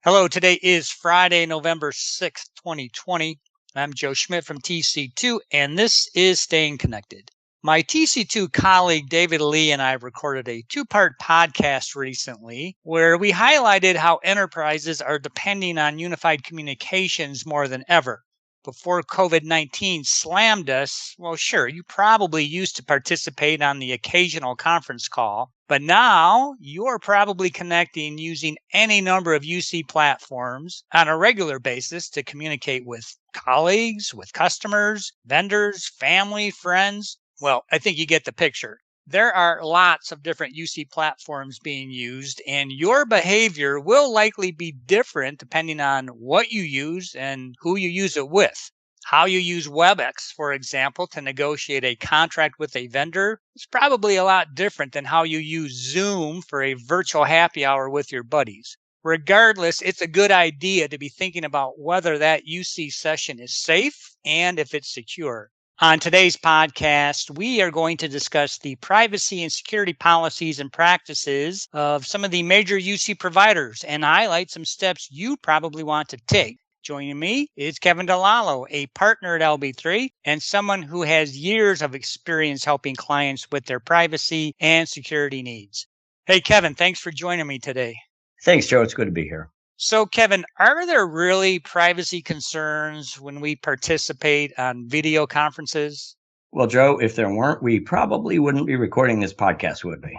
Hello, today is Friday, November 6th, 2020. I'm Joe Schmidt from TC2, and this is Staying Connected. My TC2 colleague David Lee and I recorded a two-part podcast recently where we highlighted how enterprises are depending on unified communications more than ever. Before COVID-19 slammed us, well, sure, you probably used to participate on the occasional conference call, but now you're probably connecting using any number of UC platforms on a regular basis to communicate with colleagues, with customers, vendors, family, friends. Well, I think you get the picture. There are lots of different UC platforms being used, and your behavior will likely be different depending on what you use and who you use it with. How you use Webex, for example, to negotiate a contract with a vendor is probably a lot different than how you use Zoom for a virtual happy hour with your buddies. Regardless, it's a good idea to be thinking about whether that UC session is safe and if it's secure. On today's podcast, we are going to discuss the privacy and security policies and practices of some of the major UC providers and highlight some steps you probably want to take. Joining me is Kevin DiLallo, a partner at LB3 and someone who has years of experience helping clients with their privacy and security needs. Hey, Kevin, thanks for joining me today. Thanks, Joe. It's good to be here. So, Kevin, are there really privacy concerns when we participate on video conferences? Well, Joe, if there weren't, we probably wouldn't be recording this podcast, would we?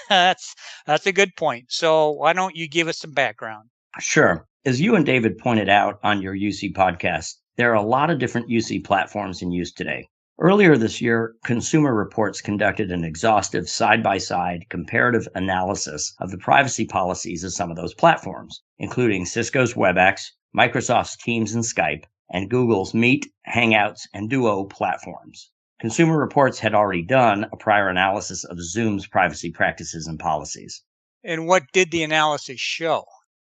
that's a good point. So why don't you give us some background? Sure. As you and David pointed out on your UC podcast, there are a lot of different UC platforms in use today. Earlier this year, Consumer Reports conducted an exhaustive side-by-side comparative analysis of the privacy policies of some of those platforms, including Cisco's Webex, Microsoft's Teams and Skype, and Google's Meet, Hangouts, and Duo platforms. Consumer Reports had already done a prior analysis of Zoom's privacy practices and policies. And what did the analysis show?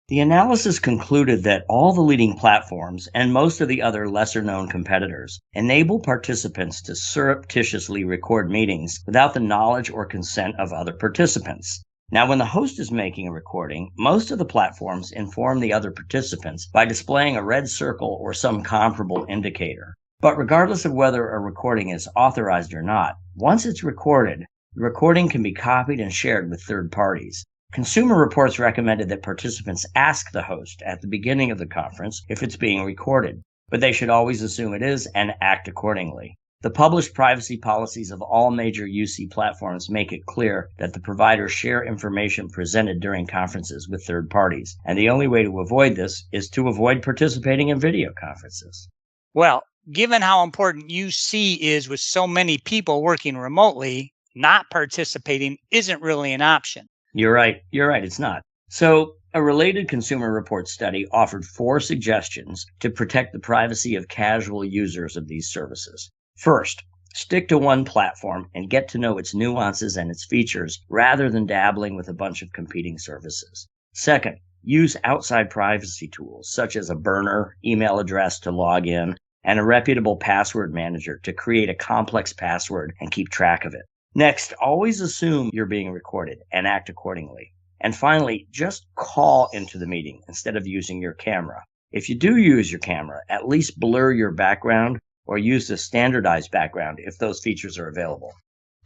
The analysis concluded that all the leading platforms and most of the other lesser-known competitors enable participants to surreptitiously record meetings without the knowledge or consent of other participants. Now, when the host is making a recording, most of the platforms inform the other participants by displaying a red circle or some comparable indicator. But regardless of whether a recording is authorized or not, once it's recorded, the recording can be copied and shared with third parties. Consumer Reports recommended that participants ask the host at the beginning of the conference if it's being recorded, but they should always assume it is and act accordingly. The published privacy policies of all major UC platforms make it clear that the providers share information presented during conferences with third parties, and the only way to avoid this is to avoid participating in video conferences. Well, given how important UC is with so many people working remotely, not participating isn't really an option. You're right. It's not. So a related Consumer Reports study offered 4 suggestions to protect the privacy of casual users of these services. First, stick to one platform and get to know its nuances and its features rather than dabbling with a bunch of competing services. Second, use outside privacy tools such as a burner email address to log in and a reputable password manager to create a complex password and keep track of it. Next, always assume you're being recorded and act accordingly. And finally, just call into the meeting instead of using your camera. If you do use your camera, at least blur your background or use a standardized background if those features are available.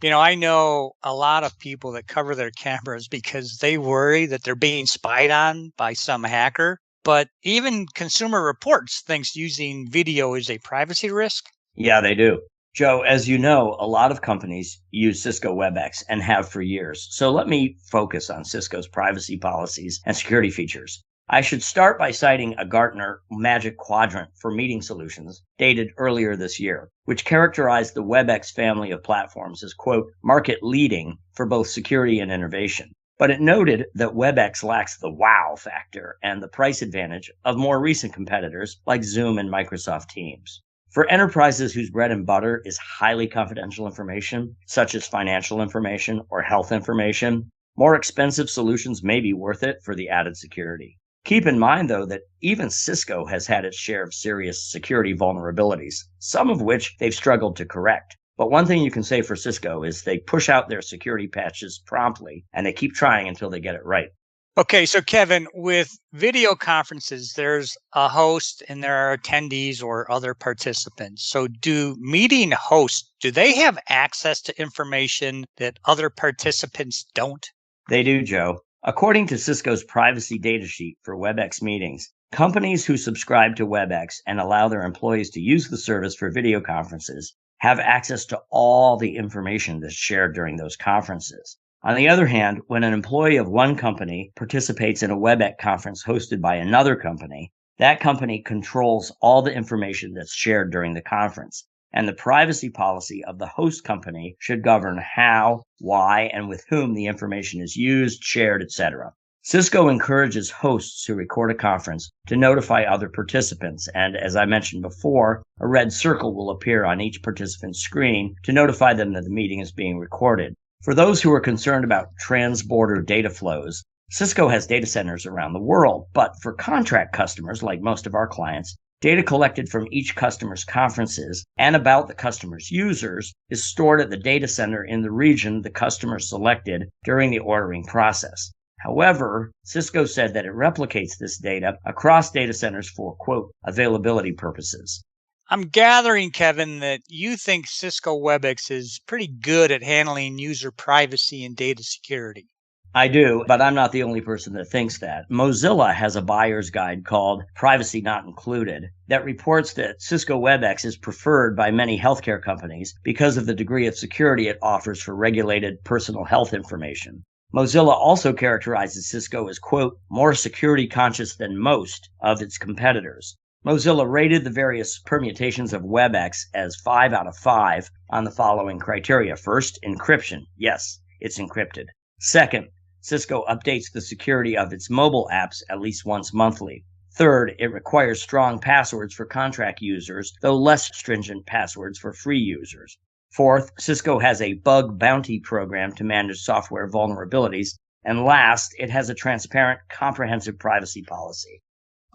You know, I know a lot of people that cover their cameras because they worry that they're being spied on by some hacker. But even Consumer Reports thinks using video is a privacy risk. Yeah, they do. Joe, as you know, a lot of companies use Cisco Webex and have for years. So let me focus on Cisco's privacy policies and security features. I should start by citing a Gartner Magic Quadrant for meeting solutions dated earlier this year, which characterized the Webex family of platforms as, quote, market leading for both security and innovation. But it noted that Webex lacks the wow factor and the price advantage of more recent competitors like Zoom and Microsoft Teams. For enterprises whose bread and butter is highly confidential information, such as financial information or health information, more expensive solutions may be worth it for the added security. Keep in mind, though, that even Cisco has had its share of serious security vulnerabilities, some of which they've struggled to correct. But one thing you can say for Cisco is they push out their security patches promptly, and they keep trying until they get it right. Okay, so Kevin, with video conferences, there's a host and there are attendees or other participants. So do meeting hosts, do they have access to information that other participants don't? They do, Joe. According to Cisco's privacy data sheet for Webex meetings, companies who subscribe to Webex and allow their employees to use the service for video conferences have access to all the information that's shared during those conferences. On the other hand, when an employee of one company participates in a Webex conference hosted by another company, that company controls all the information that's shared during the conference, and the privacy policy of the host company should govern how, why, and with whom the information is used, shared, etc. Cisco encourages hosts who record a conference to notify other participants, and as I mentioned before, a red circle will appear on each participant's screen to notify them that the meeting is being recorded. For those who are concerned about trans-border data flows, Cisco has data centers around the world, but for contract customers, like most of our clients, data collected from each customer's conferences and about the customer's users is stored at the data center in the region the customer selected during the ordering process. However, Cisco said that it replicates this data across data centers for, quote, availability purposes. I'm gathering, Kevin, that you think Cisco Webex is pretty good at handling user privacy and data security. I do, but I'm not the only person that thinks that. Mozilla has a buyer's guide called Privacy Not Included that reports that Cisco Webex is preferred by many healthcare companies because of the degree of security it offers for regulated personal health information. Mozilla also characterizes Cisco as, quote, more security conscious than most of its competitors. Mozilla rated the various permutations of WebEx as 5 out of 5 on the following criteria. First, encryption. Yes, it's encrypted. Second, Cisco updates the security of its mobile apps at least once monthly. Third, it requires strong passwords for contract users, though less stringent passwords for free users. Fourth, Cisco has a bug bounty program to manage software vulnerabilities. And last, it has a transparent, comprehensive privacy policy.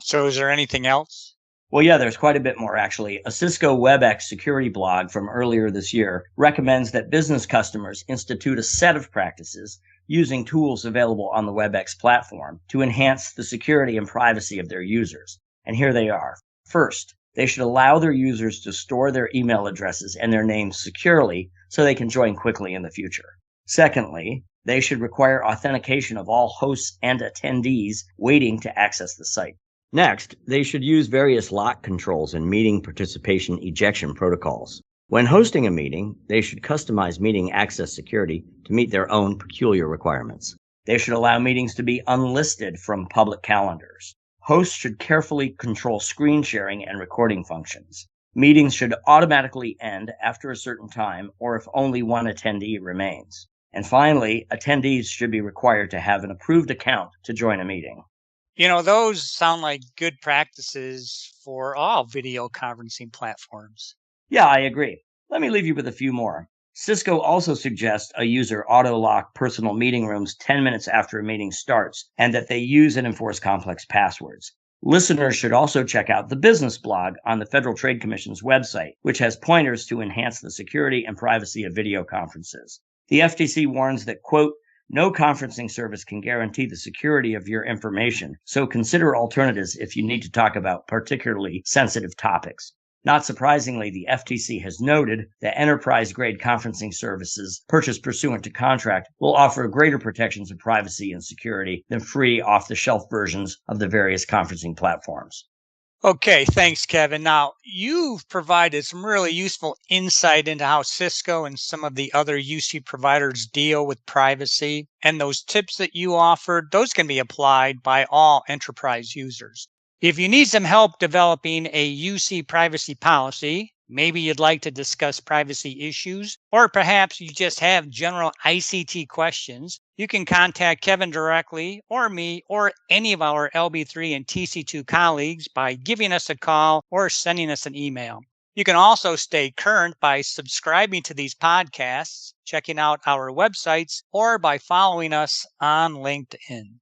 So is there anything else? Well, yeah, there's quite a bit more, actually. A Cisco WebEx security blog from earlier this year recommends that business customers institute a set of practices using tools available on the WebEx platform to enhance the security and privacy of their users. And here they are. First, they should allow their users to store their email addresses and their names securely so they can join quickly in the future. Secondly, they should require authentication of all hosts and attendees waiting to access the site. Next, they should use various lock controls and meeting participation ejection protocols. When hosting a meeting, they should customize meeting access security to meet their own peculiar requirements. They should allow meetings to be unlisted from public calendars. Hosts should carefully control screen sharing and recording functions. Meetings should automatically end after a certain time or if only one attendee remains. And finally, attendees should be required to have an approved account to join a meeting. You know, those sound like good practices for all video conferencing platforms. Yeah, I agree. Let me leave you with a few more. Cisco also suggests a user auto-lock personal meeting rooms 10 minutes after a meeting starts, and that they use and enforce complex passwords. Listeners should also check out the business blog on the Federal Trade Commission's website, which has pointers to enhance the security and privacy of video conferences. The FTC warns that, quote, no conferencing service can guarantee the security of your information, so consider alternatives if you need to talk about particularly sensitive topics. Not surprisingly, the FTC has noted that enterprise-grade conferencing services purchased pursuant to contract will offer greater protections of privacy and security than free off-the-shelf versions of the various conferencing platforms. Okay, thanks, Kevin. Now, you've provided some really useful insight into how Cisco and some of the other UC providers deal with privacy. And those tips that you offered, those can be applied by all enterprise users. If you need some help developing a UC privacy policy, maybe you'd like to discuss privacy issues, or perhaps you just have general ICT questions, you can contact Kevin directly or me or any of our LB3 and TC2 colleagues by giving us a call or sending us an email. You can also stay current by subscribing to these podcasts, checking out our websites, or by following us on LinkedIn.